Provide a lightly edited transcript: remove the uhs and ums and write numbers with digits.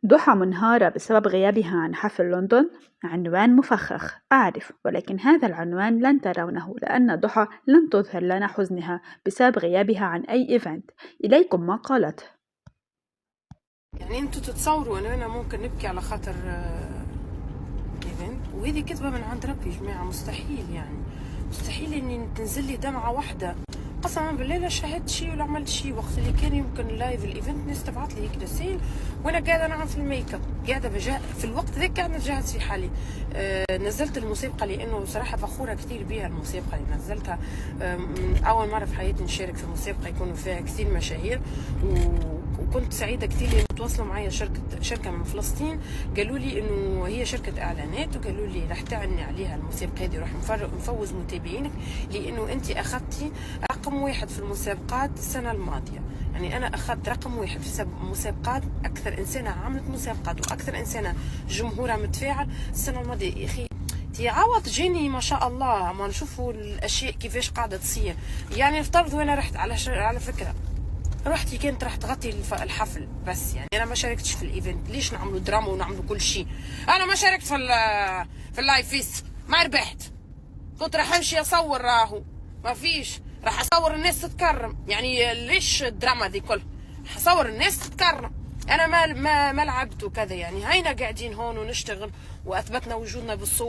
ضحى منهارة بسبب غيابها عن حفل لندن؟ عنوان مفخخ أعرف، ولكن هذا العنوان لن ترونه لأن ضحى لن تظهر لنا حزنها بسبب غيابها عن أي إيفنت. إليكم ما قالته. يعني انتوا تتصوروا ان انا ممكن نبكي على خاطر ايفنت؟ وهذه كذبة من عند ربي يا جماعة. مستحيل، يعني مستحيل اني تنزل لي دمعة واحدة. قسما بالله لا شاهدت شيء ولا عملت شيء. وقت اللي كان يمكن لايف الايفنت ناس تبعت لي هيك رسائل وانا قاعده نعمل في الميك اب، قاعده في الوقت ذاك قاعده نجهز في حالي. نزلت المسابقه لانه صراحه فخوره كثير بها. المسابقه اللي نزلتها اول مره في حياتي نشارك في مسابقه يكونوا فيها كثير مشاهير، وكنت سعيده كثير لانه تواصلوا معي شركه من فلسطين، قالوا لي انه هي شركه اعلانات، وقالوا لي راح تعني عليها المسابقه هذه وراح نفوز متابعينك لانه انت اخذتي رقم 1 في المسابقات السنه الماضيه. يعني انا اخذت رقم 1 في مسابقات، اكثر انسانه عملت مسابقات واكثر انسانه جمهورها متفاعل السنه الماضيه. يا اخي عوض جيني ما شاء الله، ما نشوفوا الاشياء كيفاش قاعده تصير. يعني افترض وانا رحت على فكره رحتي كانت راح تغطي الحفل، بس يعني انا ما شاركتش في الايفنت. ليش نعملوا دراما ونعملوا كل شيء؟ انا ما شاركت في اللايف فيست، ما ربحت. كنت راح امشي اصور، راهو ما فيش، راح اصور الناس تتكرم. يعني ليش الدراما دي كلها؟ راح اصور الناس تتكرم. انا ما لعبت وكذا. يعني هينا قاعدين هون ونشتغل واثبتنا وجودنا بالصور.